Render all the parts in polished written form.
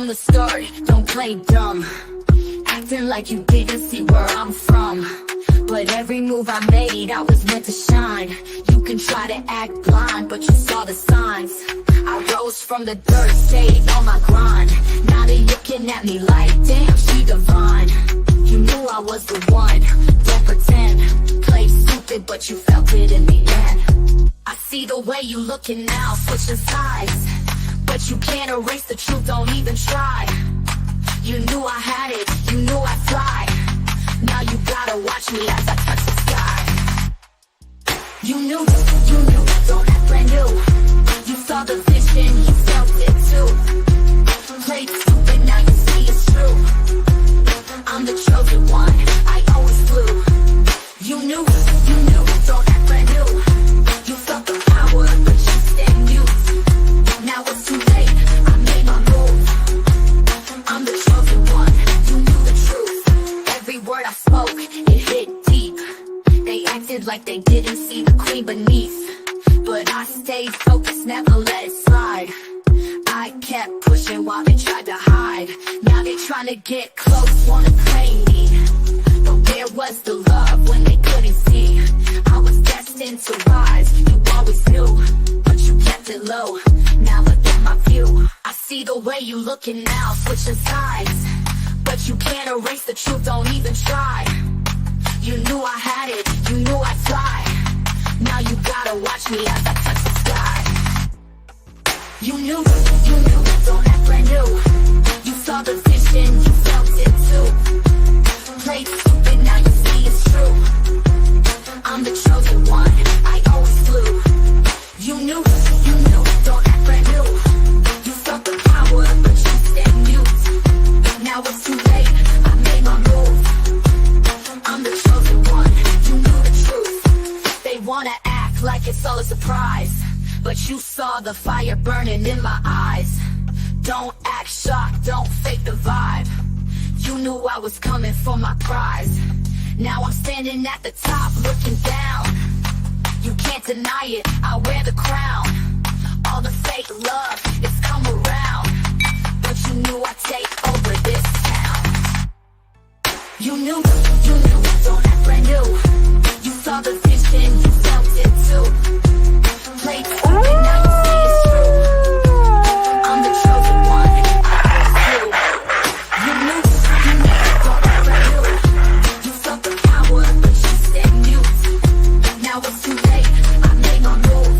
from the start, don't play dumb. Acting like you didn't see where I'm from. But every move I made, I was meant to shine. You can try to act blind, but you saw the signs. I rose from the dirt, stayed on my grind. Now they looking at me like, damn, she divine. You knew I was the one, don't pretend. Played stupid, but you felt it in the end. I see the way you looking now, switching sides. But you can't erase the truth, don't even try. You knew I had it, you knew I'd fly. Now you gotta watch me as I touch the sky. You knew, don't act brand new. You saw the vision, you felt it too. Played stupid, now you see it's true. I'm the chosen one, I always flew. You knew, don't act brand new. You felt the power, but you stayed mute. Now it's too late, I made my move. I'm the chosen one, you knew the truth. Every word I spoke, it hit deep. They acted like they didn't see the queen beneath. But I stayed focused, never let it slide. I kept pushing while they tried to hide. Now they trying to get close, wanna play me. But where was the love when they couldn't see? I was destined to rise, you always knew. But you kept it low, now look at my view. I see the way you looking now, switching sides. But you can't erase the truth, don't even try. You knew I had it, you knew I'd fly. Now you gotta watch me as I touch the sky. You knew, don't act brand new. You saw the vision, you felt it too. Played stupid, now you see it's true. I'm the chosen one, I always flew. You knew, don't act brand new. You felt the power, but you stayed mute. Now it's too late, I made my move. I'm the chosen one, you knew the truth. They wanna act like it's all a surprise, but you saw the fire burning in my eyes. Don't act shocked, don't fake the vibe. You knew I was coming for my prize. Now I'm standing at the top, looking down. You can't deny it, I wear the crown. All the fake love, it's come around. But you knew I'd take over this town. You knew, don't act brand new. You saw the vision, you felt it too. Played stupid, now you see it's true. I'm the chosen one, I always flew. You knew, don't act brand new. You felt the power, but you stayed mute. Now it's too late, I made my move.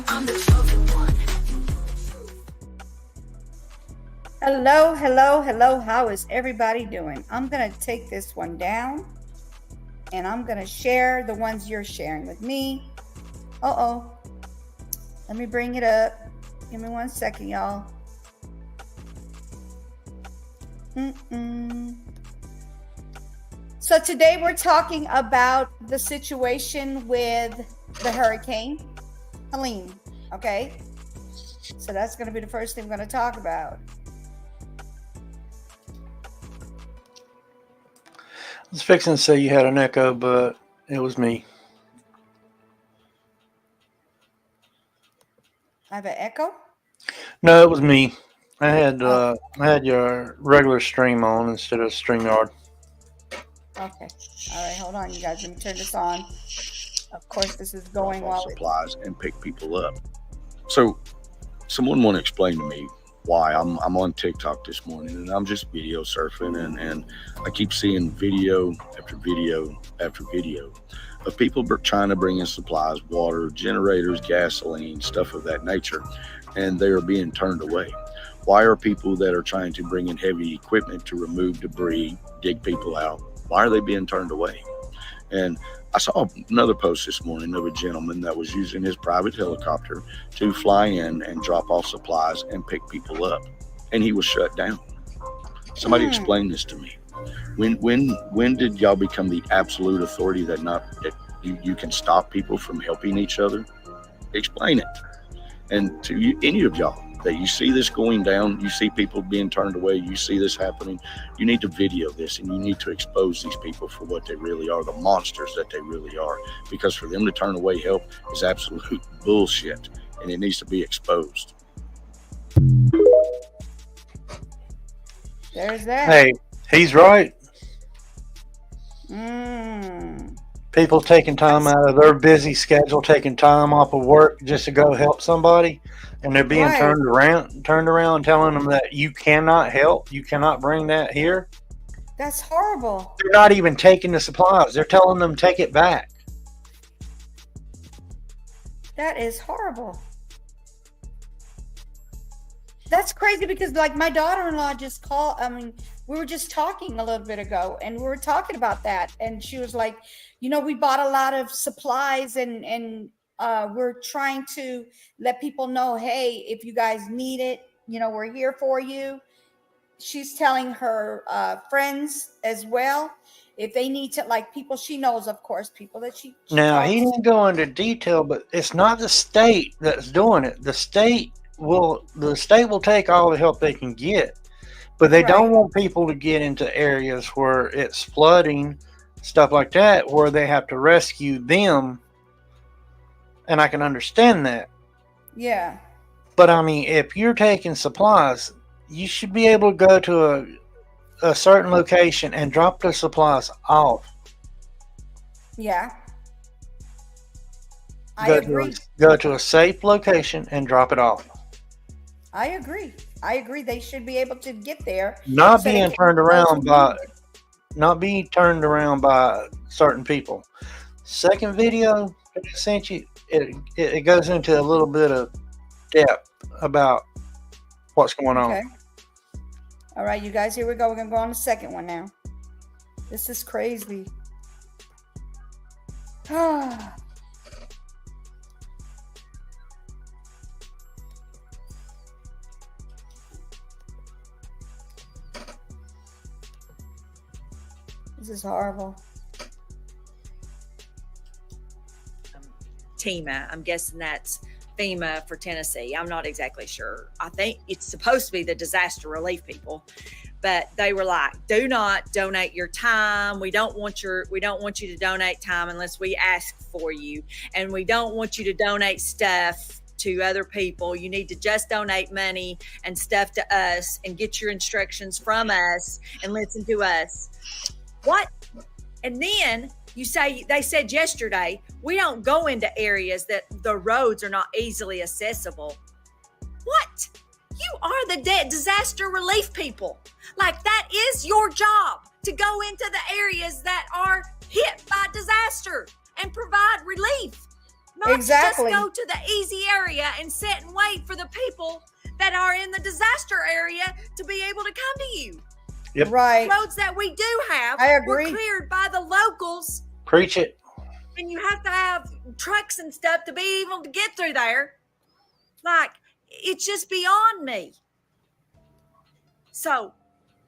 I'm the chosen one, you knew the truth. Hello. How is everybody doing? I'm going to take this one down and I'm going to share the ones you're sharing with me. Let me bring it up. Give me 1 second, y'all. So today we're talking about the situation with the hurricane, Helene. Okay? So that's going to be the first thing we're going to talk about. I was fixing to say you had an echo, but it was me. I have an echo? No, it was me. I had your regular stream on instead of StreamYard. Okay. All right, hold on, you guys. Let me turn this on. Of course, this is going while supplies and pick people up. So, someone want to explain to me why I'm on TikTok this morning and I'm just video surfing and I keep seeing video after video after video of people trying to bring in supplies, water, generators, gasoline, stuff of that nature, and they are being turned away. Why are people that are trying to bring in heavy equipment to remove debris, dig people out, why are they being turned away? And I saw another post this morning of a gentleman that was using his private helicopter to fly in and drop off supplies and pick people up, and he was shut down. Somebody explain this to me. When did y'all become the absolute authority that you can stop people from helping each other? Explain it. And to you, any of y'all that you see this going down, you see people being turned away, you see this happening, you need to video this and you need to expose these people for what they really are, the monsters that they really are. Because for them to turn away help is absolute bullshit and it needs to be exposed. There's that. Hey, he's right. Mm. People taking time out of their busy schedule, taking time off of work just to go help somebody, and they're being Right. turned around, telling them that you cannot help, you cannot bring that here. That's horrible. They're not even taking the supplies. They're telling them take it back. That is horrible. That's crazy because, like, my daughter-in-law just called. I mean, we were just talking a little bit ago, and we were talking about that. And she was like, we bought a lot of supplies, and we're trying to let people know, hey, if you guys need it, we're here for you. She's telling her friends as well if they need to, like, people she knows, of course, people that she Now, talks he to. didn't go into detail, but it's not the state that's doing it. The state will take all the help they can get, but they don't Right. want people to get into areas where it's flooding, stuff like that, where they have to rescue them. And I can understand that. Yeah. But I mean, if you're taking supplies, you should be able to go to a certain location and drop the supplies off. Yeah. I Go agree. go to a safe location and drop it off. I agree. I agree. They should be able to get there. Not so they being can turned get those around who by need it. not being turned around by certain people. Second video that I sent you, it goes into a little bit of depth about what's going on. Okay. All right, you guys, here we go. We're going to go on the second one now. This is crazy. This is horrible. TEMA. I'm guessing that's FEMA for Tennessee. I'm not exactly sure. I think it's supposed to be the disaster relief people, but they were like, "Do not donate your time. We don't want you to donate time unless we ask for you, and we don't want you to donate stuff to other people. You need to just donate money and stuff to us and get your instructions from us and listen to us." What? And then they said yesterday, we don't go into areas that the roads are not easily accessible. What? You are the disaster relief people. Like, that is your job, to go into the areas that are hit by disaster and provide relief. Not Exactly. to just go to the easy area and sit and wait for the people that are in the disaster area to be able to come to you. Yep. Right. Roads that we do have I were agree. cleared by the locals, Preach it. and you have to have trucks and stuff to be able to get through there. Like, it's just beyond me. So,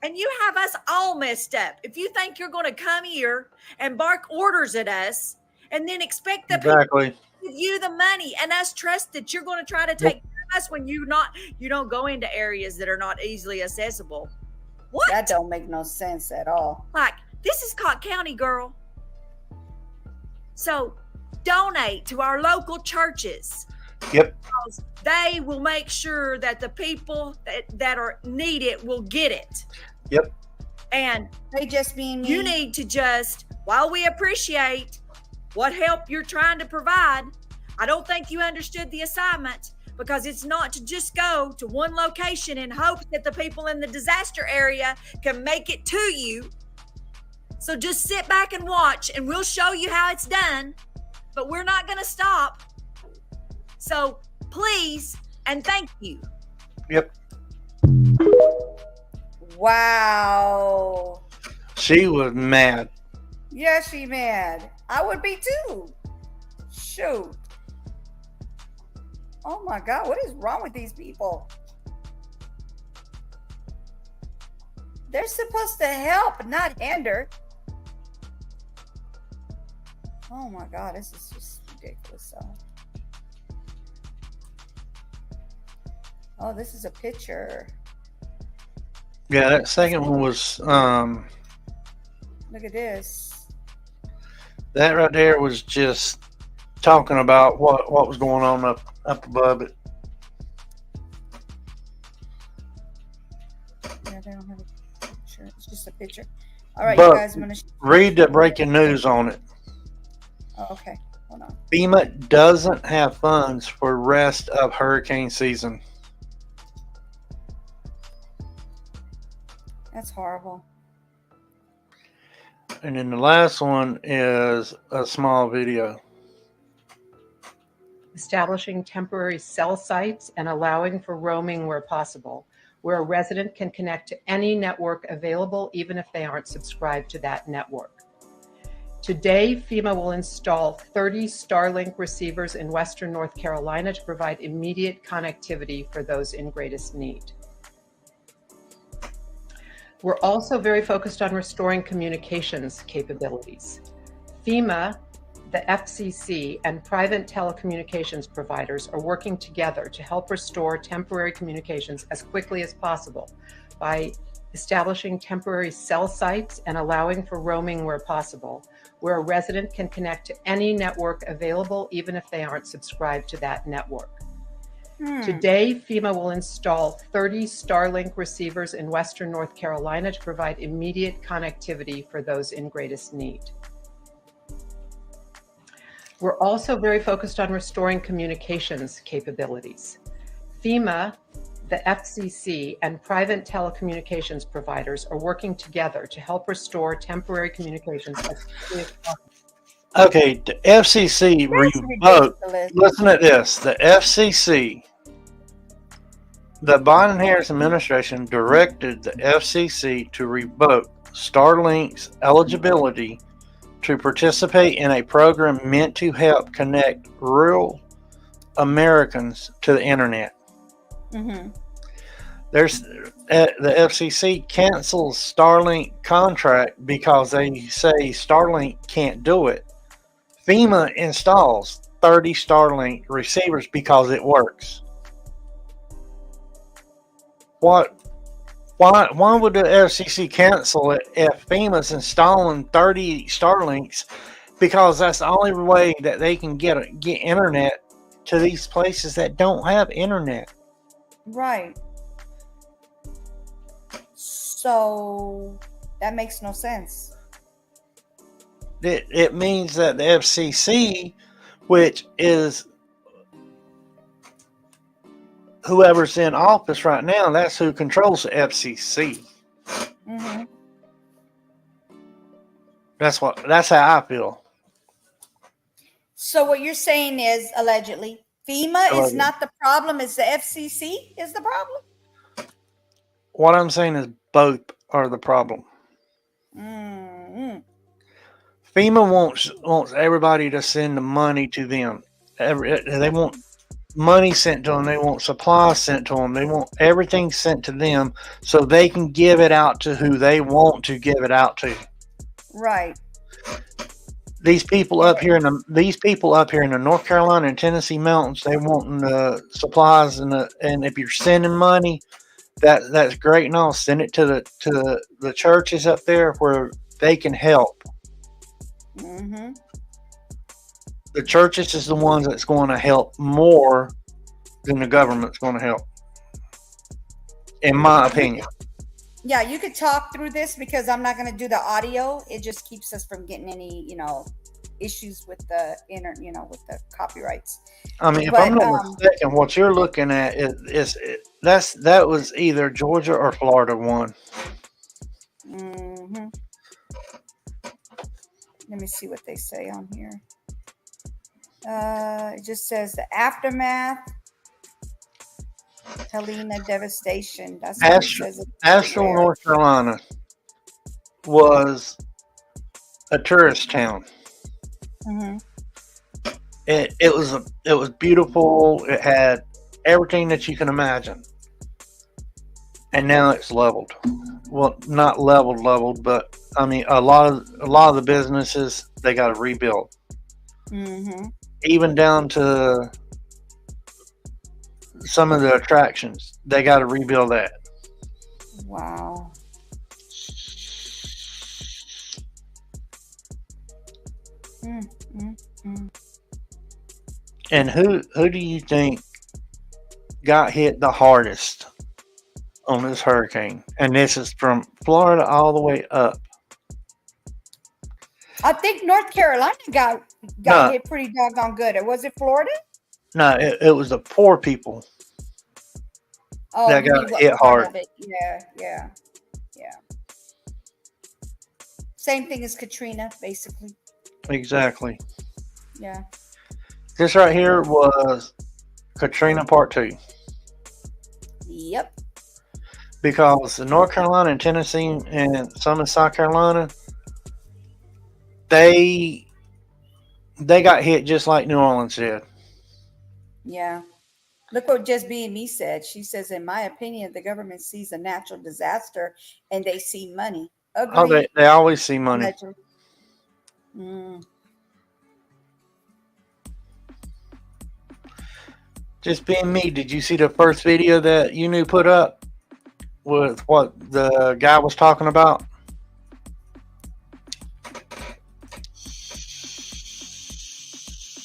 and you have us all messed up. If you think you're going to come here and bark orders at us and then expect the people to give you the money and us trust that you're going to try to take care of us when you don't go into areas that are not easily accessible. What? That don't make no sense at all. Like, this is Cott County, girl. So donate to our local churches. Yep. Because they will make sure that the people that are need it will get it. Yep. And They just being you mean. need to just, while we appreciate what help you're trying to provide, I don't think you understood the assignment, because it's not to just go to one location and hope that the people in the disaster area can make it to you. So just sit back and watch, and we'll show you how it's done, but we're not going to stop. So please and thank you. Yep. Wow. She was mad. Yeah, she mad. I would be too. Shoot. Oh my God, what is wrong with these people? They're supposed to help, not hinder. Oh my God, this is just ridiculous. Oh, this is a picture. Yeah, that second one was Look at this. that right there was just talking about what was going on up above it. Yeah, they don't have it. just a picture. All right, But you guys, I'm gonna read the breaking news on it. oh, okay, hold on. FEMA doesn't have funds for rest of hurricane season. That's horrible. And then the last one is a small video. Establishing temporary cell sites and allowing for roaming where possible, where a resident can connect to any network available, even if they aren't subscribed to that network. Today, FEMA will install 30 Starlink receivers in Western North Carolina to provide immediate connectivity for those in greatest need. We're also very focused on restoring communications capabilities. FEMA, the FCC, and private telecommunications providers are working together to help restore temporary communications as quickly as possible by establishing temporary cell sites and allowing for roaming where possible, where a resident can connect to any network available, even if they aren't subscribed to that network. Today, FEMA will install 30 Starlink receivers in Western North Carolina to provide immediate connectivity for those in greatest need. We're also very focused on restoring communications capabilities. FEMA, the FCC, and private telecommunications providers are working together to help restore temporary communications as quickly as possible. Okay, the FCC revoked. Ridiculous. Listen to this. The FCC, the Biden-Harris administration directed the FCC to revoke Starlink's eligibility to participate in a program meant to help connect rural Americans to the internet. Mm-hmm. There's the FCC cancels Starlink contract because they say Starlink can't do it. FEMA installs 30 Starlink receivers because it works. Why would the FCC cancel it if FEMA's installing 30 Starlinks? Because that's the only way that they can get internet to these places that don't have internet. Right. So that makes no sense. It means that the FCC, which is whoever's in office right now, that's who controls the FCC. Mm-hmm. That's how I feel. So what you're saying is allegedly FEMA is not the problem, it's the FCC is the problem? What I'm saying is both are the problem. Mm-hmm. FEMA wants everybody to send the money to them. They want money sent to them. They want supplies sent to them. They want everything sent to them so they can give it out to who they want to give it out to. Right. These people up here in the North Carolina and Tennessee mountains, they want the supplies and if you're sending money, that's great and all. Send it to the churches up there where they can help. Mm-hmm. The churches is the ones that's going to help more than the government's going to help, in my opinion. Yeah, you could talk through this because I'm not going to do the audio. It just keeps us from getting any, issues with the with the copyrights. I mean, if I'm not mistaken, what you're looking at that was either Georgia or Florida one. Mm-hmm. Let me see what they say on here. It just says the aftermath, Helene devastation. That's what it says. Asheville, North Carolina was a tourist town. Mm-hmm. It was beautiful. It had everything that you can imagine, and now it's leveled. Well, not leveled, but I mean, a lot of the businesses, they got to rebuild. Mm-hmm. Even down to some of the attractions, they got to rebuild that. Wow. And who do you think got hit the hardest on this hurricane, and this is from Florida all the way up. I think North Carolina got No. hit pretty doggone good. Was it Florida? No, it was the poor people. Oh, That you got mean what hit part hard. of it? Yeah. Same thing as Katrina, basically. Exactly. Yeah. This right here was Katrina Part 2. Yep. Because North Carolina and Tennessee and some of South Carolina, they got hit just like New Orleans did. Yeah. Look what Just Being Me said. She says, in my opinion, the government sees a natural disaster and they see money. Agreed. Oh, they always see money. Just Being Me, did you see the first video that you knew put up with what the guy was talking about?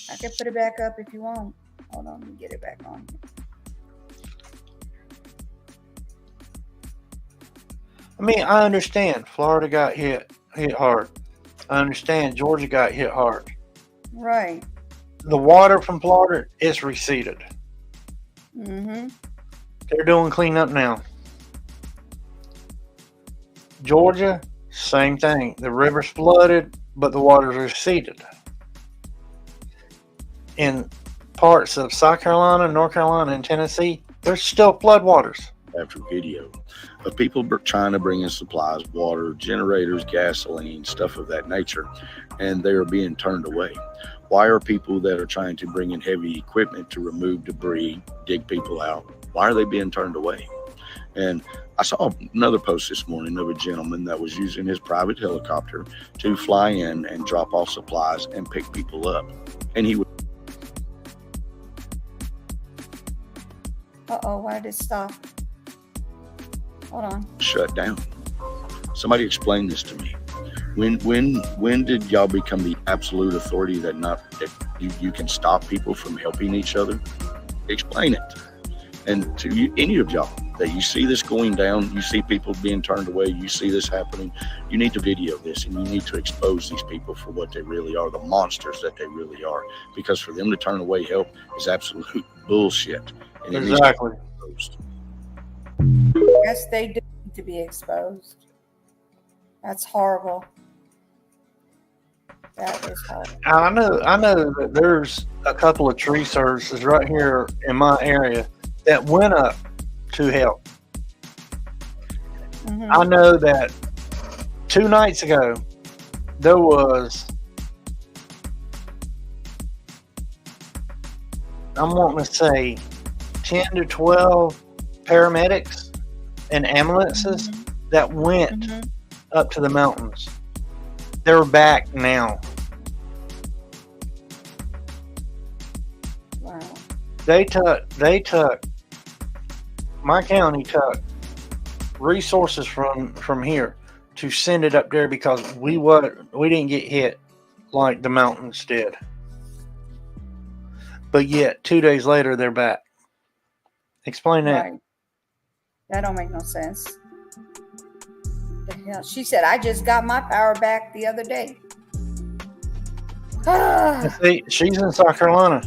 I can put it back up if you want. Hold on, let me get it back on. I mean, I understand Florida got hit hard. I understand Georgia got hit hard. Right. The water from Florida is receded. Mm-hmm. They're doing cleanup now. Georgia, same thing. The river's flooded, but the water's receded. In parts of South Carolina, North Carolina, and Tennessee, there's still floodwaters. After video of people trying to bring in supplies, water, generators, gasoline, stuff of that nature, and they are being turned away. Why are people that are trying to bring in heavy equipment to remove debris, dig people out, why are they being turned away? And I saw another post this morning of a gentleman that was using his private helicopter to fly in and drop off supplies and pick people up. And he was Uh-oh, why did it stop? Hold on. shut down. Somebody explain this to me. When did y'all become the absolute authority that you can stop people from helping each other? Explain it. And to you, any of y'all that you see this going down, you see people being turned away, you see this happening, you need to video this and you need to expose these people for what they really are, the monsters that they really are. Because for them to turn away help is absolute bullshit. And Exactly. Yes, they do need to be exposed. That's horrible. That is horrible. I know that there's a couple of tree services right here in my area that went up to help. Mm-hmm. I know that 2 nights ago there was, I'm wanting to say 10 to 12 paramedics and ambulances that went up to the mountains. They're back now. Wow. My county took resources from here to send it up there because we didn't get hit like the mountains did. But yet 2 days later they're back. Explain that. Right. That don't make no sense. The hell? She said, I just got my power back the other day. See, she's in South Carolina.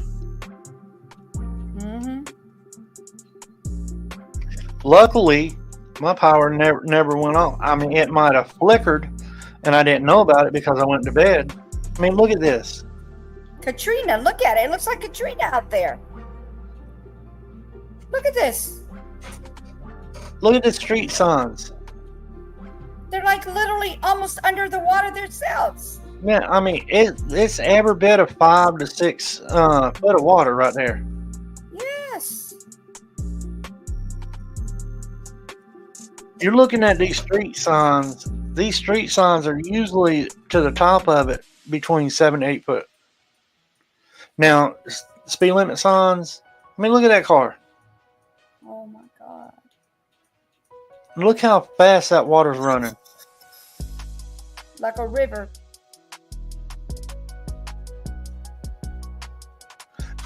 Mm-hmm. Luckily, my power never went off. I mean, it might have flickered, and I didn't know about it because I went to bed. I mean, look at this. Katrina, look at it. It looks like Katrina out there. Look at this. Look at the street signs. They're like literally almost under the water themselves. Yeah, I mean, it's every bit of 5 to 6 foot of water right there. Yes. You're looking at these street signs. These street signs are usually to the top of it between 7 to 8 foot. Now, speed limit signs. I mean, look at that car. Oh my God. Look how fast that water's running. Like a river.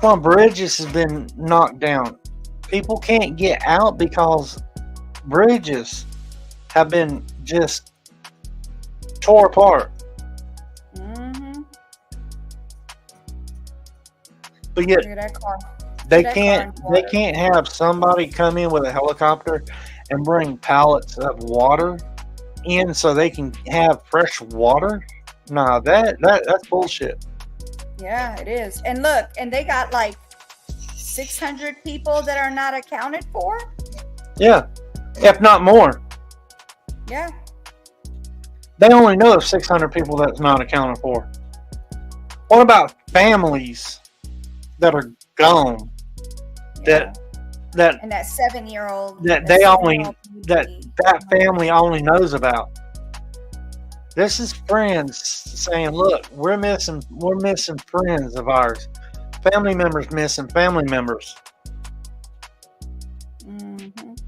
Some bridges has been knocked down. People can't get out because bridges have been just tore apart. Mm-hmm. But yet Look at that car. they that can't car in they water. can't have somebody come in with a helicopter and bring pallets of water in so they can have fresh water. Nah, that's bullshit. Yeah, it is. And look, and they got like 600 people that are not accounted for. Yeah, if not more. Yeah. They only know of 600 people that's not accounted for. What about families that are gone? Yeah. That And that 7-year-old. that that they only 7-year-old that baby. that family only knows about. This is friends saying, "Look, we're missing friends of ours, family members missing family members." Mhm.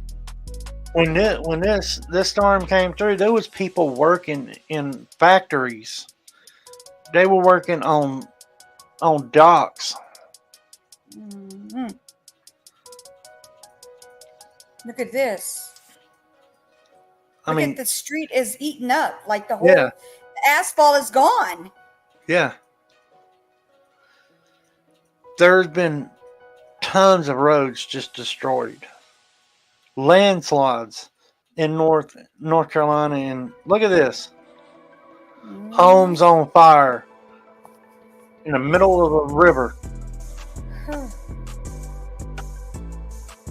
When this storm came through, there was people working in factories. They were working on docks. Mhm. Look at this. I Look mean, at the street is eaten up. Like the yeah. whole asphalt is gone. yeah. There's been tons of roads just destroyed. Landslides in North Carolina, and look at this. Mhm. Homes on fire in the middle of a river. I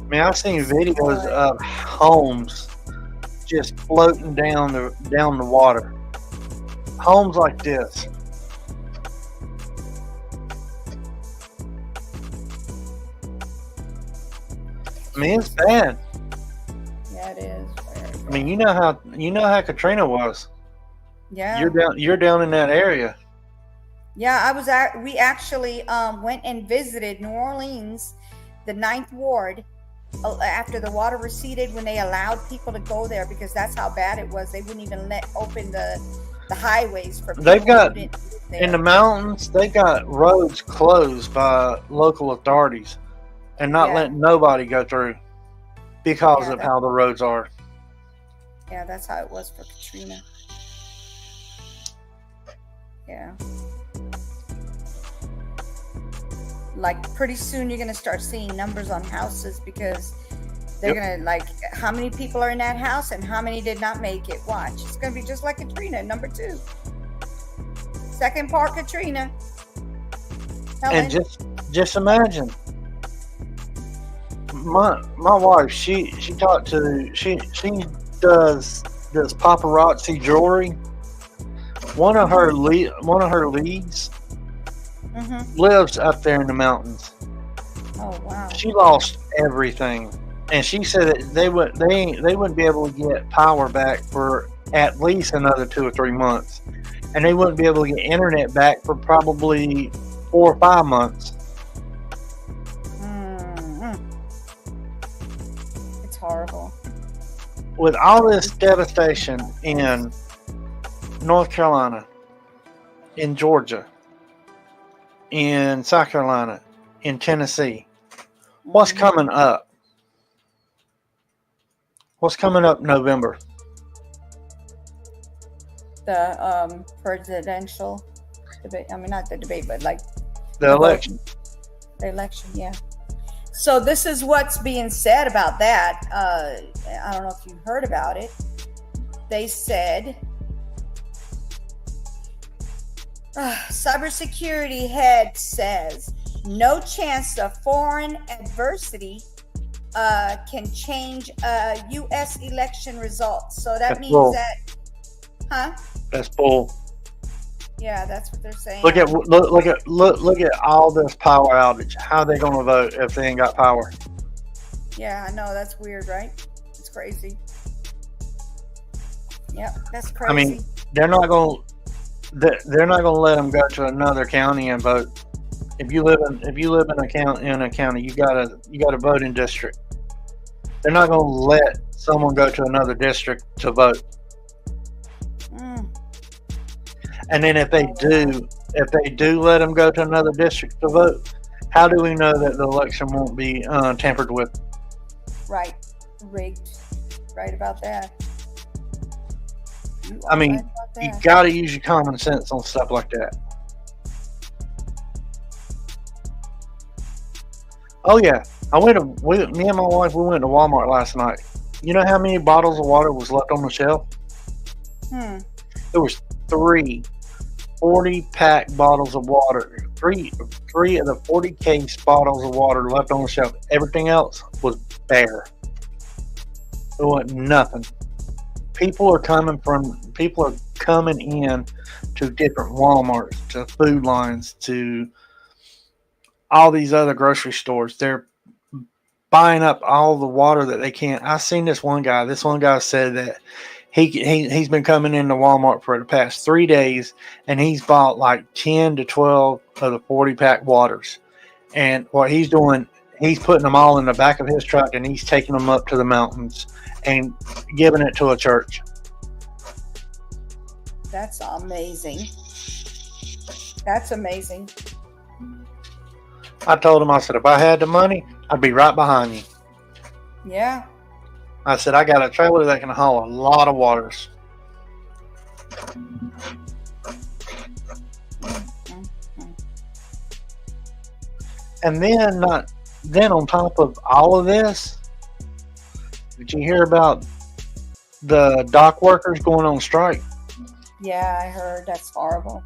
mean, I've seen videos of homes just floating down the water. Homes like this. I mean, it's bad. Yeah, it is. I mean, you know how Katrina was. Yeah. You're down in that area. Yeah, we actually went and visited New Orleans, the 9th Ward, after the water receded, when they allowed people to go there, because that's how bad it was. They wouldn't even let open the highways for people. They've got who didn't live there. in the mountains. They got roads closed by local authorities and not Yeah. letting nobody go through because Yeah, of how the roads are. Yeah, that's how it was for Katrina. Yeah. Like pretty soon you're gonna start seeing numbers on houses, because they're gonna like how many people are in that house and how many did not make it. Watch, it's gonna be just like Katrina, number 2. Second part Katrina. Helen. And just imagine, my wife, she talked to she does this paparazzi jewelry. One of her leads Mhm. lives up there in the mountains. Oh wow. She lost everything, and she said that they wouldn't be able to get power back for at least another 2 or 3 months, and they wouldn't be able to get internet back for probably 4 or 5 months. Mhm. It's horrible. With all this devastation in North Carolina, in Georgia, in South Carolina, in Tennessee, what's coming up? What's coming up November? The presidential debate. I mean, not the debate, but like The election. the election. Yeah. So this is what's being said about that. I don't know if you heard about it. They said cybersecurity head says no chance of foreign adversity can change U.S. election results. So that That's means bull. that, huh? That's bull. Yeah, that's what they're saying. Look at all this power outage. How are they going to vote if they ain't got power? Yeah, I know, that's weird, right? It's crazy. Yep, that's crazy. I mean, they're not going to let them go to another county and vote. If you live in a county, you gotta vote in district. They're not going to let someone go to another district to vote. And then if they do let them go to another district to vote, how do we know that the election won't be tampered with? Right, rigged. right about that. I mean, you got to use your common sense on stuff like that. Oh yeah, me and my wife, we went to Walmart last night. You know how many bottles of water was left on the shelf? There was 3 40-pack bottles of water. Three of the 40-case bottles of water left on the shelf. Everything else was bare. There wasn't nothing. People are coming in to different Walmarts, to Food Lines, to all these other grocery stores. They're buying up all the water that they can. I seen this one guy. This one guy said that he's been coming into Walmart for the past 3 days, and he's bought like 10 to 12 of the 40-pack waters. And what he's doing, he's putting them all in the back of his truck, and he's taking them up to the mountains and giving it to a church. That's amazing. That's amazing. I told him, I said, if I had the money, I'd be right behind you. Yeah. I said, I got a trailer that can haul a lot of waters. And then on top of all of this, did you hear about the dock workers going on strike? Yeah, I heard. That's horrible.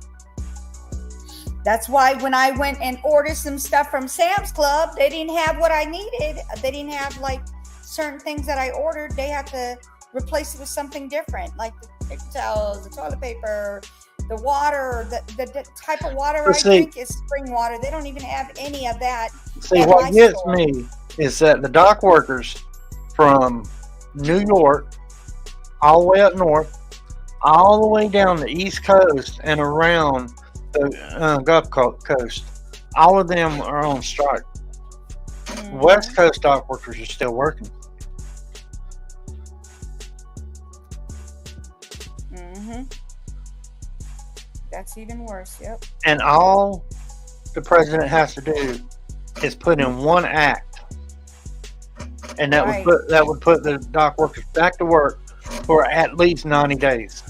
That's why when I went and ordered some stuff from Sam's Club, they didn't have what I needed. They didn't have like certain things that I ordered. They had to replace it with something different, like the paper towels, the toilet paper, the water. The type of water I drink is spring water. They don't even have any of that. See, what gets me is that the dock workers from New York all the way up north, all the way down the East Coast and around the Gulf Coast, all of them are on strike. West Coast dock workers are still working. That's even worse. Yep. And all the president has to do is put in one act, and that would put the dock workers back to work for at least 90 days.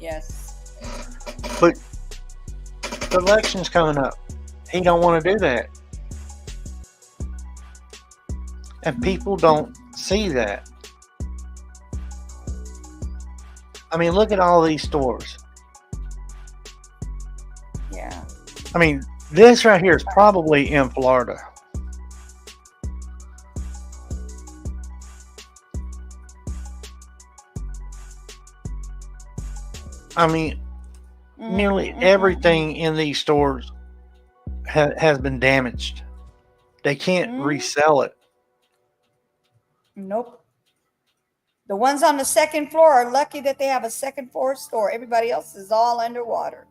Yes. But the election's coming up. He don't want to do that. And people don't see that. I mean, look at all these stores. Yeah. I mean, this right here is probably in Florida. I mean, nearly everything in these stores has been damaged. They can't resell it. Nope. The ones on the second floor are lucky that they have a second floor store. Everybody else is all underwater.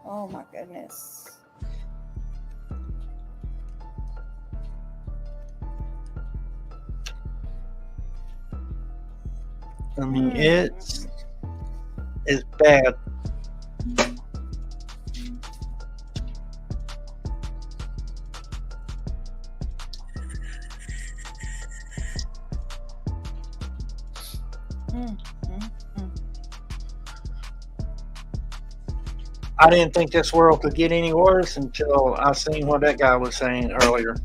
Oh my goodness. I mean, it's bad. I didn't think this world could get any worse until I seen what that guy was saying earlier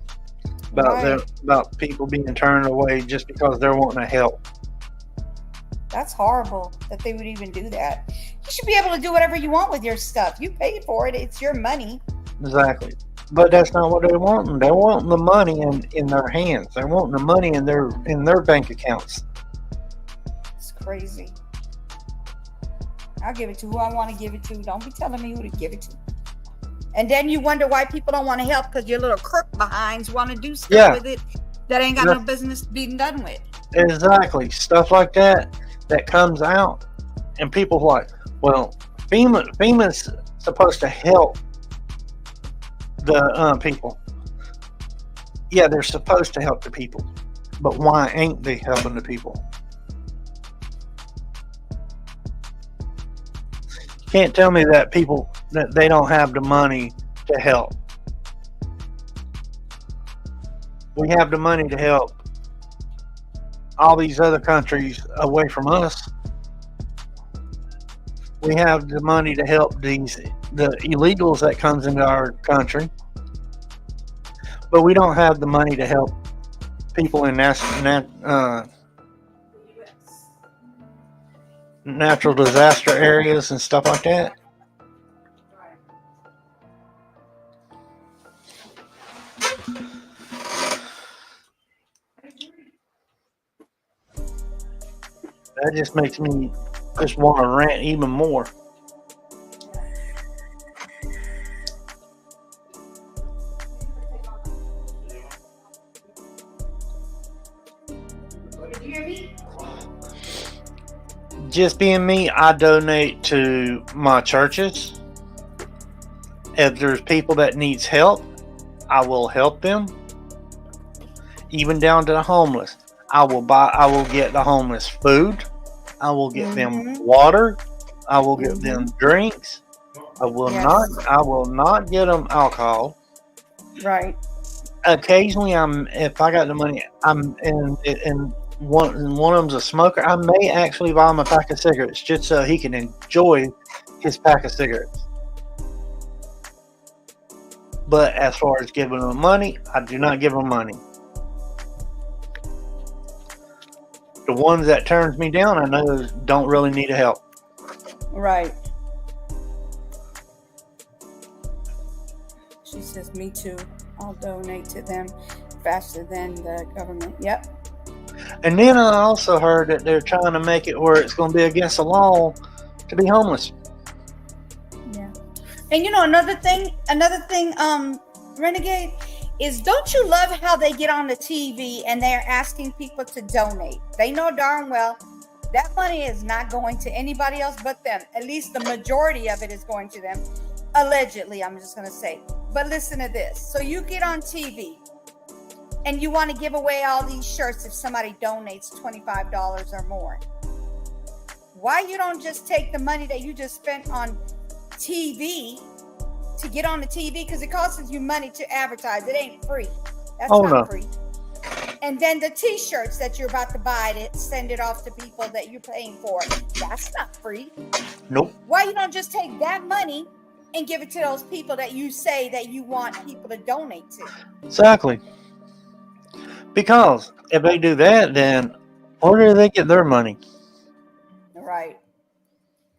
about people being turned away just because they're wanting to help. That's horrible that they would even do that. You should be able to do whatever you want with your stuff. You paid for it. It's your money. Exactly. But that's not what they're wanting. They're wanting the money in their hands. They're wanting the money in their bank accounts. It's crazy. I'll give it to who I want to give it to. Don't be telling me who to give it to. And then you wonder why people don't want to help because your little crook behinds want to do stuff with it that ain't got no business being done with. Exactly. Stuff like that comes out. And people are like, well, FEMA's supposed to help the people. Yeah, they're supposed to help the people. But why ain't they helping the people? Can't tell me that people that they don't have the money to help. We have the money to help all these other countries away from us. We have the money to help the illegals that comes into our country, but we don't have the money to help people in natural disaster areas and stuff like that. That just makes me just want to rant even more. Just being me, I donate to my churches. If there's people that needs help, I will help them. Even down to the homeless. I will get the homeless food. I will get them water. I will get them drinks. I will not get them alcohol. Right. Occasionally, if I got the money, and one of them's a smoker, I may actually buy him a pack of cigarettes just so he can enjoy his pack of cigarettes. But as far as giving them money, I do not give them money. The ones that turns me down, I know don't really need help. Right. She says, me too. I'll donate to them faster than the government. Yep. And then I also heard that they're trying to make it where it's going to be against the law to be homeless. Yeah. And you know, another thing, Renegade, is don't you love how they get on the TV and they're asking people to donate? They know darn well that money is not going to anybody else but them. At least the majority of it is going to them. Allegedly, I'm just going to say. But listen to this. So you get on TV and you want to give away all these shirts if somebody donates $25 or more. Why you don't just take the money that you just spent on TV to get on the TV, because it costs you money to advertise. It ain't free. That's not free. And then the t-shirts that you're about to buy to send it off to people that you're paying for, that's not free. Nope. Why you don't just take that money and give it to those people that you say that you want people to donate to? Exactly. Because if they do that, then where do they get their money? Right.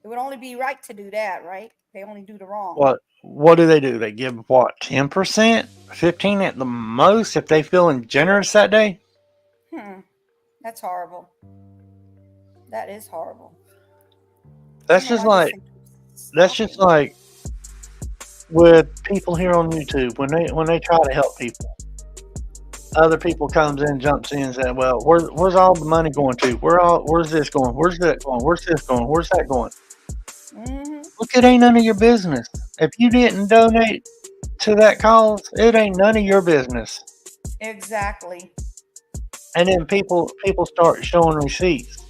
It would only be right to do that, right? They only do the wrong. What do? They give what, 10%, 15% at the most if they feeling generous that day? That's horrible. That is horrible. That's just like with people here on YouTube when they try to help people. Other people comes in, jumps in, and says, "Well, where's all the money going to? Where's this going? Where's that going? Where's this going? Where's that going?" Look, it ain't none of your business. If you didn't donate to that cause, it ain't none of your business. Exactly. And then people start showing receipts,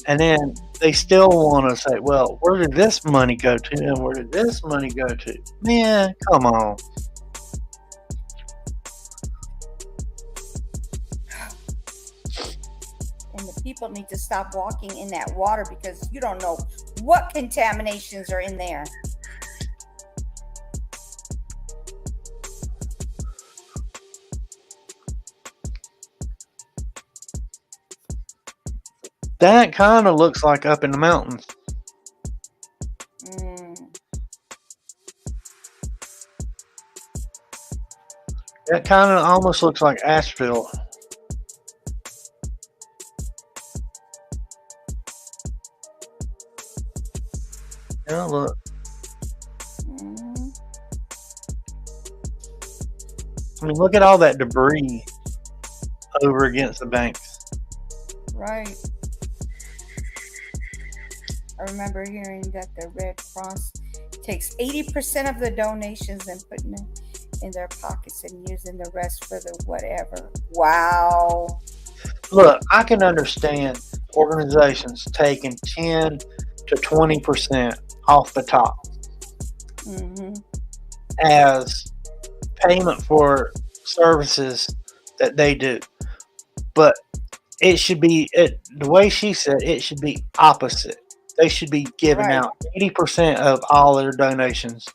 and then they still want to say, "Well, where did this money go to? And where did this money go to?" Man, come on. And the people need to stop walking in that water because you don't know what contaminations are in there. That kind of looks like up in the mountains. That kind of almost looks like Asheville. Yeah, look. I mean, look at all that debris over against the banks. Right. I remember hearing that the Red Cross takes 80% of the donations and putting them in their pockets and using the rest for the whatever. Wow. Look, I can understand organizations taking 10 to 20% off the top as payment for services that they do. But it should be the way she said it should be opposite. They should be giving Right. out 80% of all their donations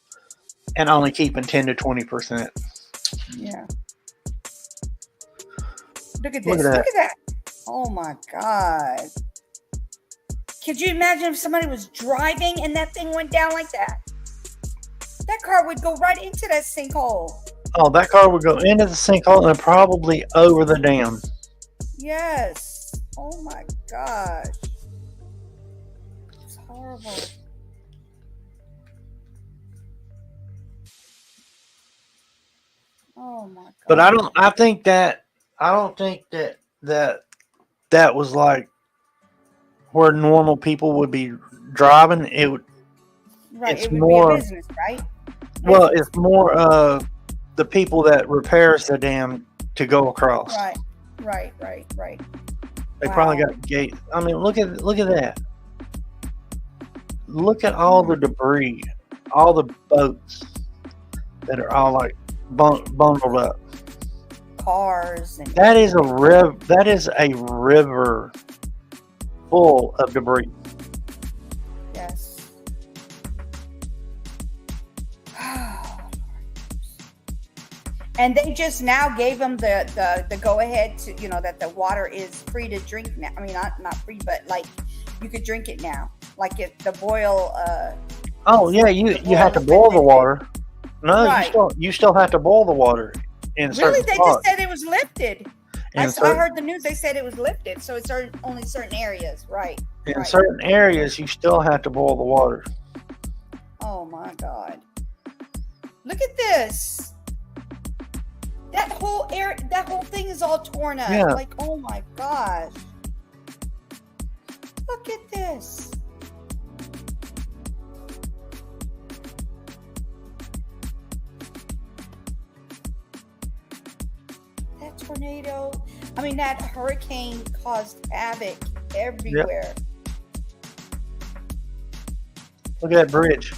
and only keeping 10 to 20%. Yeah. Look at Look this. at Look at that. Oh my God. Could you imagine if somebody was driving and that thing went down like that? That car would go right into that sinkhole. Oh, that car would go into the sinkhole and probably over the dam. Yes. Oh my gosh. It's horrible. Oh my God. But I don't think that that was like where normal people would be driving. It would Right. it's It would more- be a business, right? well, it's more the people that repairs the dam to go across. Right. Right. Right. Right. They probably Wow. got gates. I mean, look at that. Look at all the debris, all the boats that are all like bundled up. Cars and That is a river full of debris. yes. And they just now gave them the go ahead to, you know, that the water is free to drink now. I mean, not free, but like you could drink it now. Like if the boil. Oh yeah, you have to boil the water. No, Right. you still have to boil the water in Really, certain they spots. just said it was lifted. In I certain- heard the news. They said it was lifted, so it's only certain areas, right? In right. certain areas, you still have to boil the water. Oh my God! Look at this. That whole area, that whole thing is all torn up. Yeah. Like, oh my gosh! Look at this. That tornado. I mean, that hurricane caused havoc everywhere. Look at that bridge.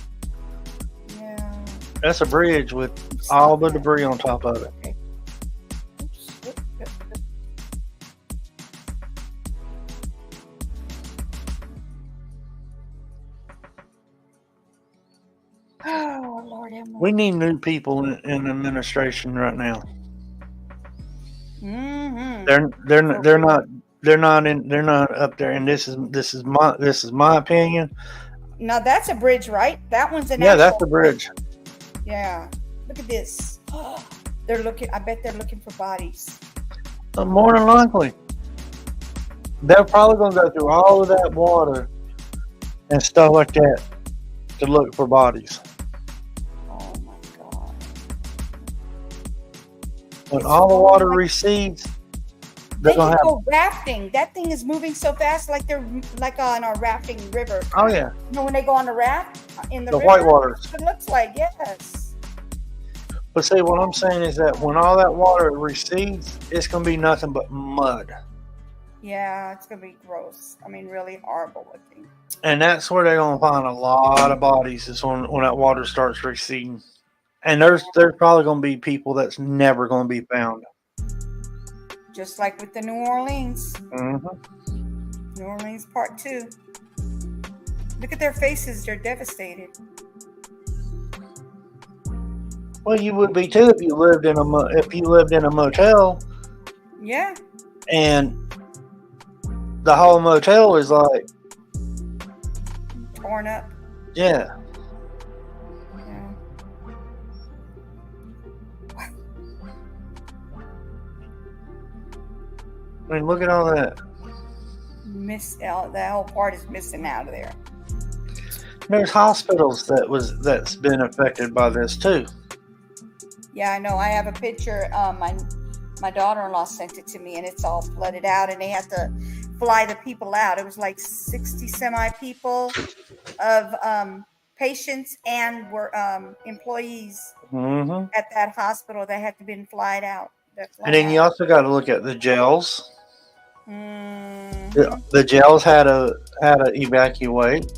Yeah. That's a bridge with all the debris on top of it. Okay. Oops. Oop, oop, oop. Oh Lord, have mercy. We need new people in administration right now. Mhm. They're not up there. And this is my opinion. Now that's a bridge, right? That one's an Yeah, that's actual the bridge. Yeah. Look at this. They're looking. I bet they're looking for bodies. More than likely, they're probably going to go through all of that water and stuff like that to look for bodies. Oh my God. When It's all the all water like- recedes, They they're going can to have. go rafting. That thing is moving so fast, like they're like on a rafting river. Oh yeah, You know when they go on the raft in the the river? whitewaters. That's what it looks like. Yes. But see, what I'm saying is that when all that water recedes, it's going to be nothing but mud. Yeah, it's gonna be gross. I mean, really horrible looking. And that's where they're going to find a lot of bodies is when that water starts receding. And there's probably going to be people that's never going to be found. Just like with the New Orleans, Mm-hmm. New Orleans Part 2. Look at their faces; they're devastated. Well, you would be too if you lived in a motel Yeah. and the whole motel is like, Torn up. yeah. Yeah. I mean, look at all that. That whole part is missing out of there. There's hospitals that's been affected by this too. Yeah, I know. I have a picture. My daughter-in-law sent it to me, and it's all flooded out, and they had to fly the people out. It was like 60 semi people of patients and were employees Mm-hmm. at that hospital that had to be flied out. And then you also got to look at the jails. Mhm. The jails had to evacuate.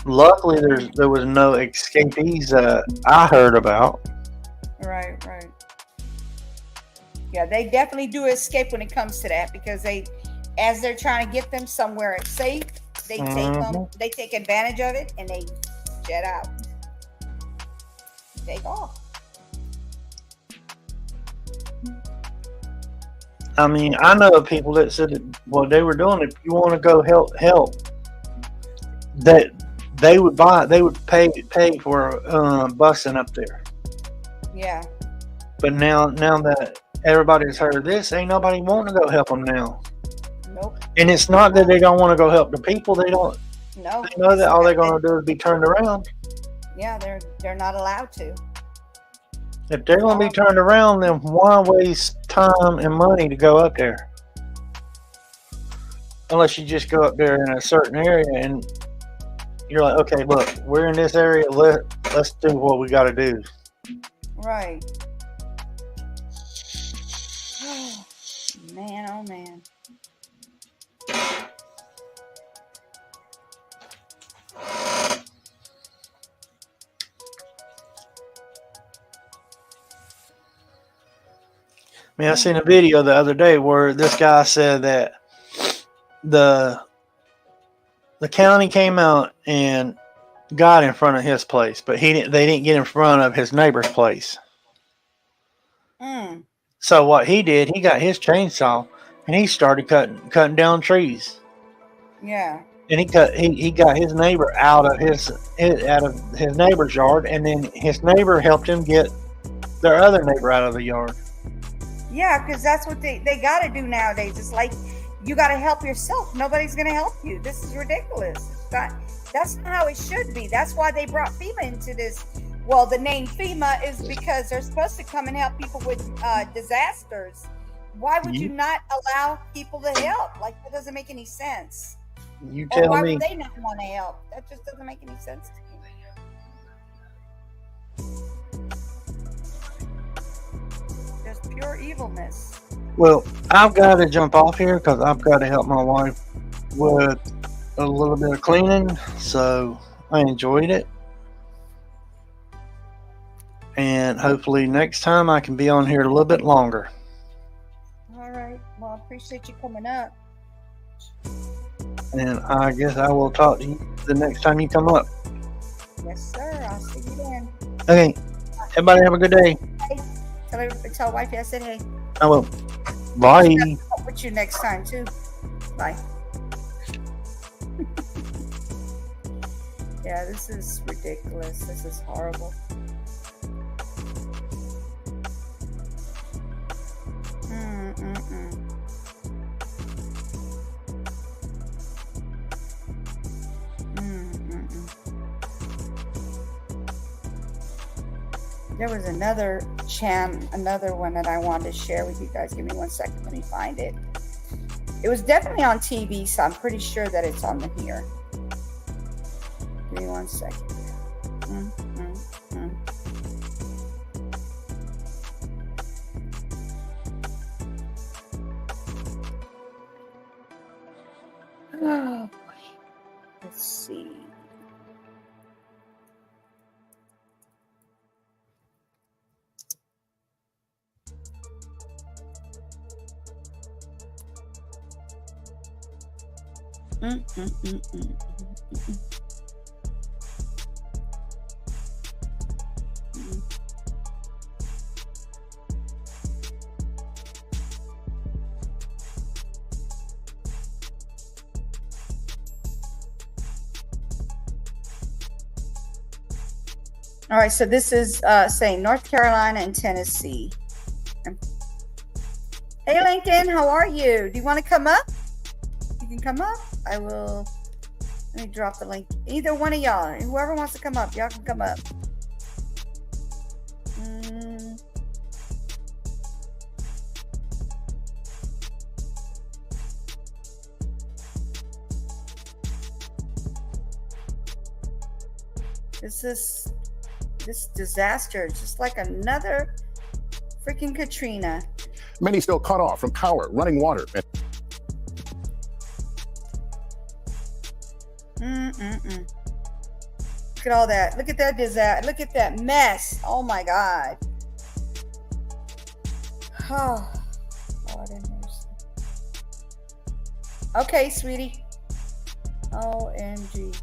Luckily, there was no escapees that I heard about. Right, right. Yeah, they definitely do escape when it comes to that, because as they're trying to get them somewhere safe, they take advantage of it and they jet out, take off. I mean, I know of people that said that what they were doing, if you want to go help, that they would pay for busing up there. Yeah. But now that everybody's heard of this, ain't nobody wanting to go help them now. Nope. And it's not that they don't want to go help the people. They don't. No. They know that all they're going to do is be turned around. Yeah, they're not allowed to. If they're going to be turned around, then why waste time and money to go up there? Unless you just go up there in a certain area and you're like, okay, look, we're in this area. Let's do what we got to do. Right. Man, oh man. I mean, I seen a video the other day where this guy said that the county came out and got in front of his place, but they didn't get in front of his neighbor's place. So what he did, he got his chainsaw and he started cutting down trees. Yeah. And he got his neighbor out of his neighbor's yard, and then his neighbor helped him get their other neighbor out of the yard. Yeah, because that's what they got to do nowadays. It's like, you got to help yourself. Nobody's going to help you. This is ridiculous. That's not how it should be. That's why they brought FEMA into this. Well, the name FEMA is because they're supposed to come and help people with disasters. Why would you not allow people to help? Like, that doesn't make any sense. You tell me. Why would they not want to help? That just doesn't make any sense to me. Just pure evilness. Well, I've got to jump off here because I've got to help my wife with a little bit of cleaning. So I enjoyed it. And hopefully next time I can be on here a little bit longer. All right. Well, I appreciate you coming up. And I guess I will talk to you the next time you come up. Yes, sir. I'll see you then. Okay. Everybody have a good day. Hey, tell wifey I said hey. I will. Bye. I'll talk with you next time too. Bye. Yeah, this is ridiculous. This is horrible. There was another one that I wanted to share with you guys. Give me 1 second. Let me find it. It was definitely on TV, so I'm pretty sure that it's on here. Give me 1 second. Oh, boy. Let's see. All right, so this is saying North Carolina and Tennessee. Hey, Lincoln, how are you? Do you want to come up? You can come up. I will. Let me drop the link. Either one of y'all, whoever wants to come up, y'all can come up. This disaster is just like another freaking Katrina. Many still cut off from power, running water. Look at all that. Look at that disaster. Look at that mess. Oh my God. Oh, Lord have mercy. Okay, sweetie. OMG.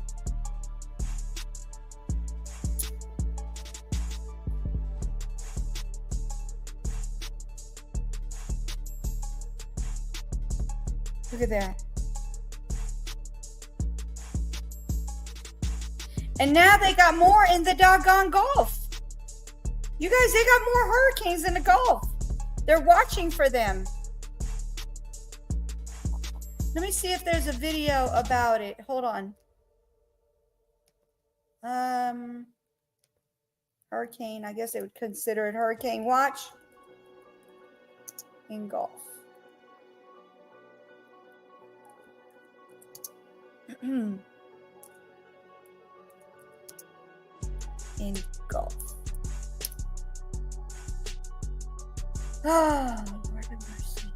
Look at that. And now they got more in the doggone Gulf. You guys, they got more hurricanes in the Gulf. They're watching for them. Let me see if there's a video about it. Hold on. Hurricane, I guess they would consider it hurricane watch in Gulf. In Gulf. Oh, Lord have mercy.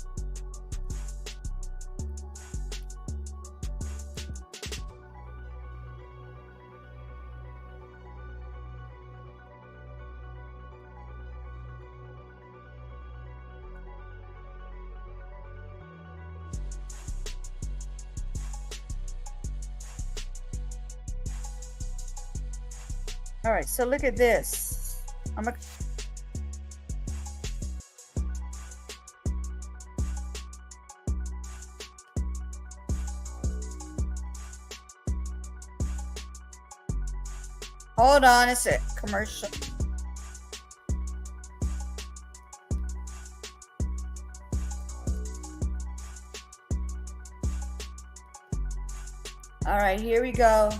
All right, so look at this. Hold on, it's a commercial. All right, here we go.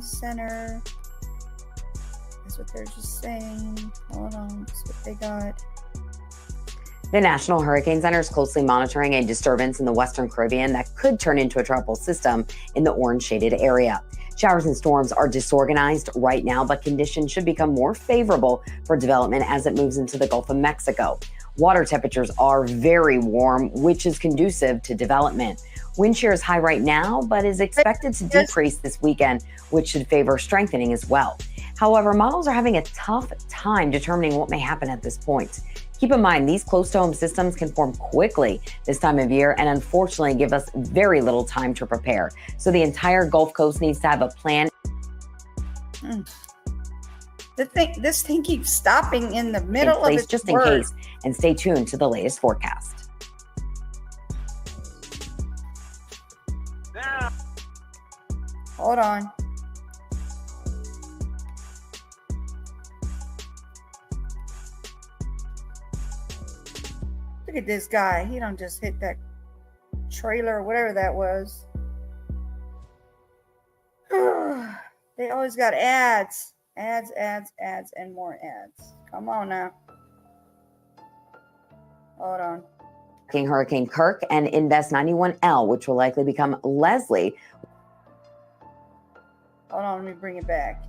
Center. That's what they're just saying. Hold on, that's what they got. The National Hurricane Center is closely monitoring a disturbance in the Western Caribbean that could turn into a tropical system in the orange shaded area. Showers and storms are disorganized right now, but conditions should become more favorable for development as it moves into the Gulf of Mexico. Water temperatures are very warm, which is conducive to development. Wind shear is high right now, but is expected to decrease this weekend, which should favor strengthening as well. However, models are having a tough time determining what may happen at this point. Keep in mind, these close-to-home systems can form quickly this time of year and unfortunately give us very little time to prepare. So the entire Gulf Coast needs to have a plan. This thing keeps stopping in the middle of its just word. in case, and stay tuned to the latest forecast. Hold on. Look at this guy. He don't just hit that trailer or whatever that was. They always got ads. Ads, and more ads. Come on now. Hold on. Hurricane Kirk and Invest 91L, which will likely become Leslie. Hold on, let me bring it back.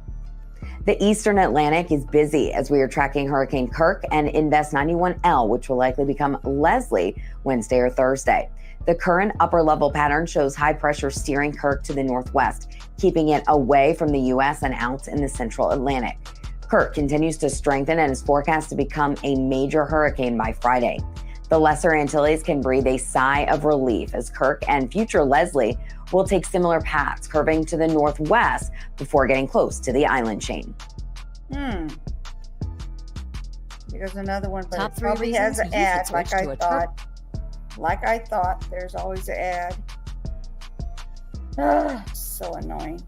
The Eastern Atlantic is busy as we are tracking Hurricane Kirk and Invest 91L, which will likely become Leslie Wednesday or Thursday. The current upper level pattern shows high pressure steering Kirk to the northwest, keeping it away from the U.S. and out in the central Atlantic. Kirk continues to strengthen and is forecast to become a major hurricane by Friday. The Lesser Antilles can breathe a sigh of relief as Kirk and future Leslie will take similar paths, curving to the northwest before getting close to the island chain. Here's another one, but Top it 3 probably has reasons an you ad, should like switch I to a thought. Like I thought, there's always an ad. So annoying.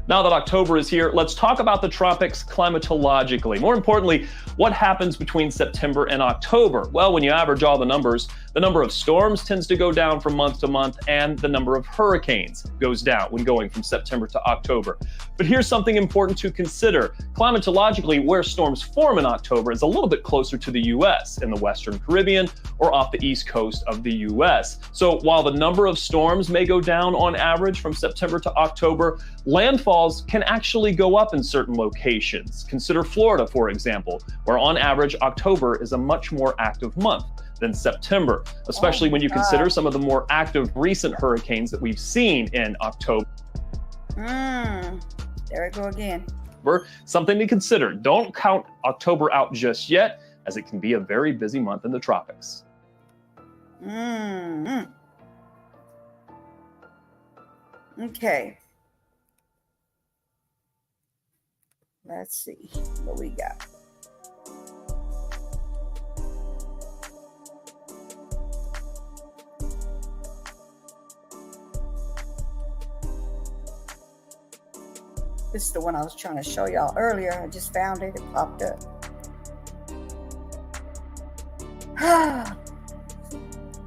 Now that October is here, let's talk about the tropics climatologically. More importantly, What happens between September and October? Well, when you average all the numbers, the number of storms tends to go down from month to month, and the number of hurricanes goes down when going from September to October. But here's something important to consider. Climatologically, where storms form in October is a little bit closer to the U.S., in the Western Caribbean or off the east coast of the U.S. So while the number of storms may go down on average from September to October, landfalls can actually go up in certain locations. Consider Florida, for example, where on average October is a much more active month than September, especially when you consider some of the more active recent hurricanes that we've seen in October. There we go again. Something to consider. Don't count October out just yet, as it can be a very busy month in the tropics. Okay. Let's see what we got. This is the one I was trying to show y'all earlier. I just found it. It popped up.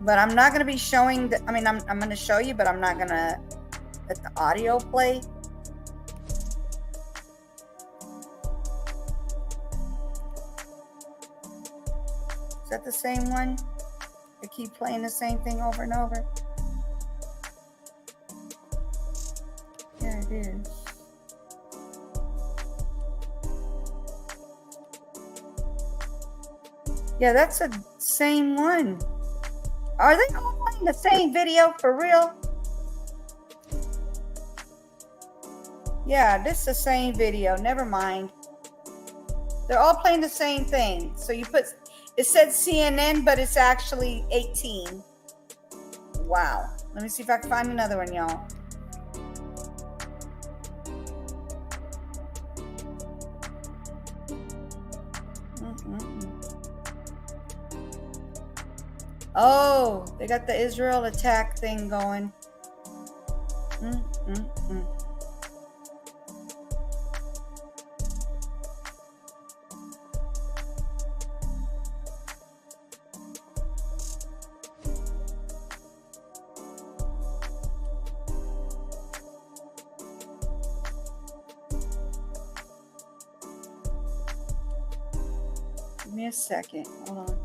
But I'm not going to be showing the, I'm going to show you, but I'm not going to let the audio play. Is that the same one? They keep playing the same thing over and over. Yeah, it is. Yeah, that's the same one. Are they all playing the same video for real? Yeah, this is the same video. Never mind. They're all playing the same thing. So you put, it said CNN, but it's actually 18. Wow. Let me see if I can find another one, y'all. Oh, they got the Israel attack thing going. Give me a second. Hold on.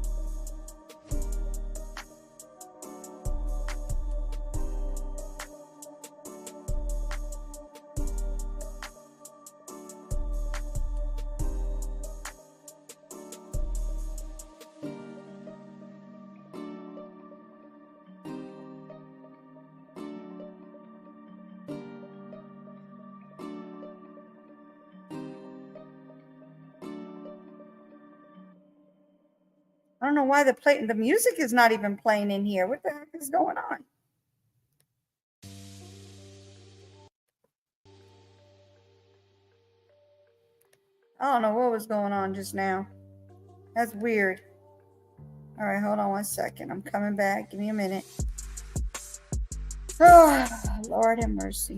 I don't know why the music is not even playing in here. What the heck is going on? I don't know what was going on just now. That's weird. All right, hold on one second. I'm coming back. Give me a minute. Oh, Lord have mercy.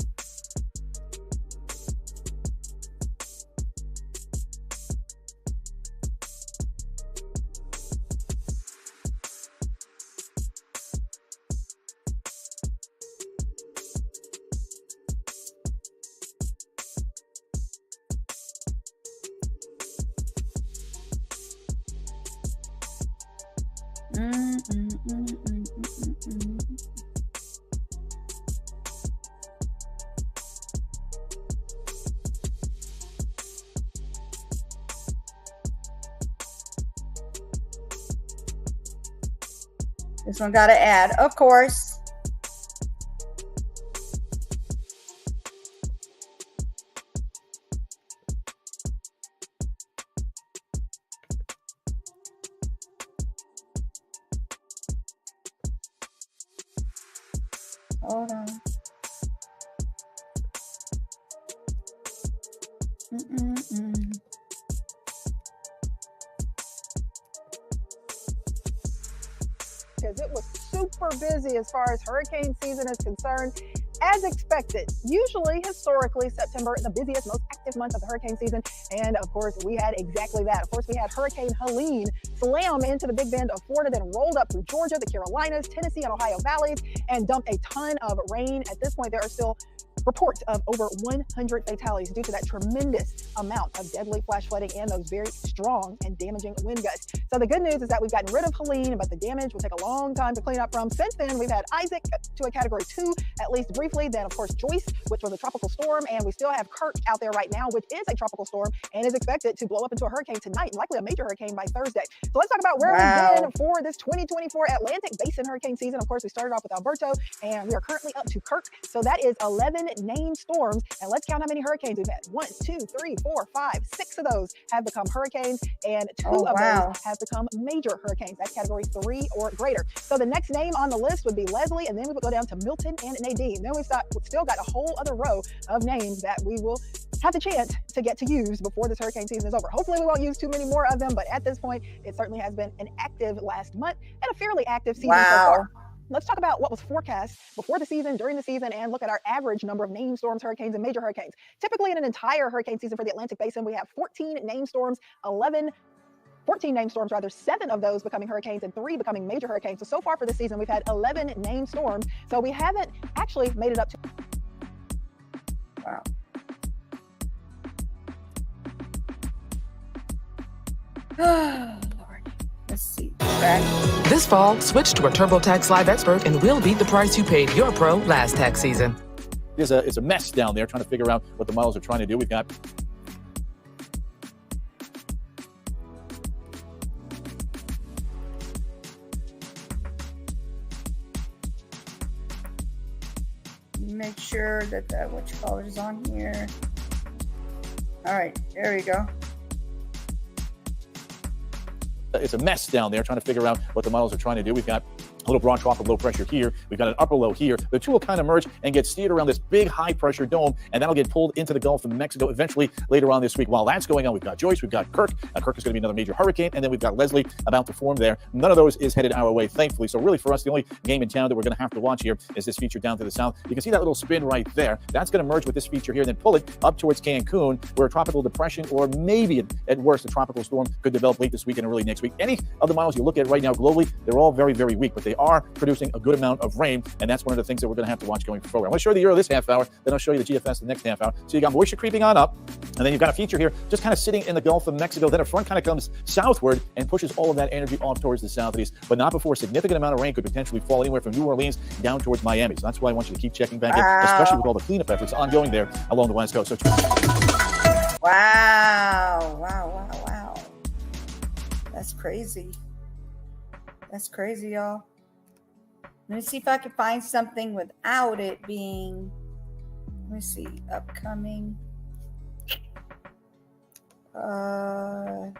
This one got to add, of course. Hold on. because it was super busy as far as hurricane season is concerned. As expected, usually historically September, the busiest, most active month of the hurricane season. And of course, we had exactly that. Of course, we had Hurricane Helene slam into the Big Bend of Florida, then rolled up through Georgia, the Carolinas, Tennessee, and Ohio valleys, and dumped a ton of rain. At this point, there are still reports of over 100 fatalities due to that tremendous amount of deadly flash flooding and those very strong and damaging wind gusts. So the good news is that we've gotten rid of Helene, but the damage will take a long time to clean up from. Since then, we've had Isaac to a category 2, at least briefly. Then, of course, Joyce, which was a tropical storm, and we still have Kirk out there right now, which is a tropical storm and is expected to blow up into a hurricane tonight, and likely a major hurricane by Thursday. So let's talk about where we've been for this 2024 Atlantic Basin hurricane season. Of course, we started off with Alberto, and we are currently up to Kirk. So that is 11 named storms, and let's count how many hurricanes we've had. 1, 2, 3, 4, 5, 6 of those have become hurricanes, and 2 of those have become major hurricanes. That's category 3 or greater. So the next name on the list would be Leslie, and then we would go down to Milton and Nadine. Then we've still got a whole other row of names that we will have the chance to get to use before this hurricane season is over. Hopefully we won't use too many more of them, but at this point, it certainly has been an active last month and a fairly active season so far. Let's talk about what was forecast before the season, during the season, and look at our average number of named storms, hurricanes, and major hurricanes. Typically in an entire hurricane season for the Atlantic Basin, we have 14 named storms, 14 named storms rather, 7 of those becoming hurricanes and 3 becoming major hurricanes. So far for the season, we've had 11 named storms. So we haven't actually made it up to... Wow. Lord. Let's see. Back. This fall, switch to a TurboTax Live expert and we'll beat the price you paid your pro last tax season. It's a mess down there trying to figure out what the models are trying to do. We've got make sure that the what you call it is on here. All right, there we go. it's a mess down there trying to figure out what the models are trying to do. We've got a little broad trough of low pressure here. We've got an upper low here. The two will kind of merge and get steered around this big high pressure dome, and that'll get pulled into the Gulf of Mexico eventually later on this week. While that's going on, we've got Joyce, we've got Kirk. Kirk is going to be another major hurricane, and then we've got Leslie about to form there. None of those is headed our way, thankfully. So really for us, the only game in town that we're going to have to watch here is this feature down to the south. You can see that little spin right there. That's going to merge with this feature here, and then pull it up towards Cancun, where a tropical depression or maybe at worst a tropical storm could develop late this week and early next week. Any of the models you look at right now globally, they're all very, very weak, but they are producing a good amount of rain, and that's one of the things that we're going to have to watch going forward. I'm going to show you the Euro this half hour, then I'll show you the GFS the next half hour. So you got moisture creeping on up, and then you've got a feature here just kind of sitting in the Gulf of Mexico. Then a front kind of comes southward and pushes all of that energy off towards the southeast, but not before a significant amount of rain could potentially fall anywhere from New Orleans down towards Miami. So that's why I want you to keep checking back in, especially with all the cleanup efforts ongoing there along the West Coast. So Wow. That's crazy. That's crazy, y'all. Let me see if I can find something without it being, let me see, upcoming. Let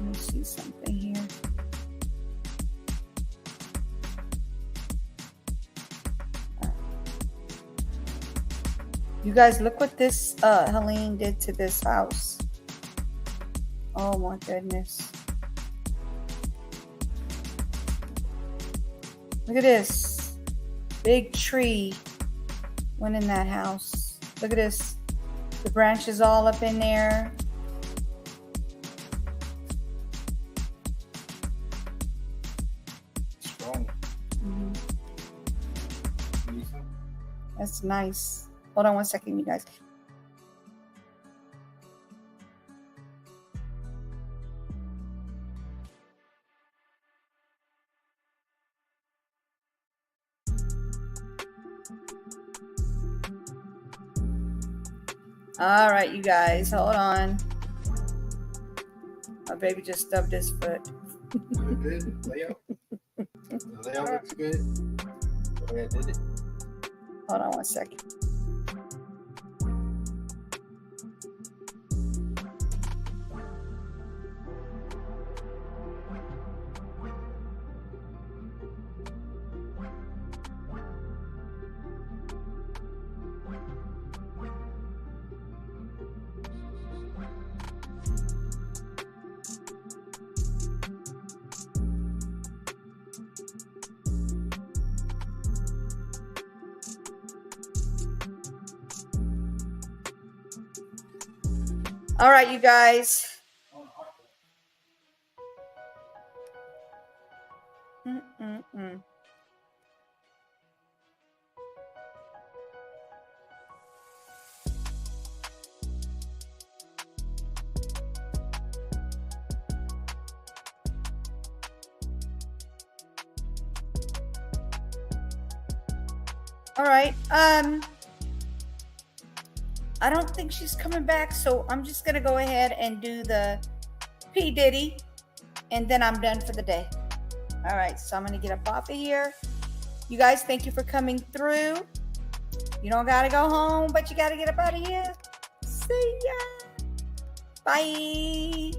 me see something here. You guys, look what this Helene did to this house. Oh my goodness. Look at this. Big tree went in that house. Look at this. The branches all up in there. Strong. Mm-hmm. That's nice. Hold on one second, you guys. All right, you guys, hold on. My baby just stubbed his foot. Good layout. The layout looks good. Go ahead, did it. Hold on one second. All right, you guys. Mm-mm-mm. All right. I don't think she's coming back, so I'm just gonna go ahead and do the P. Diddy, and then I'm done for the day. All right, so I'm gonna get up off of here. You guys, thank you for coming through. You don't gotta go home, but you gotta get up out of here. See ya. Bye.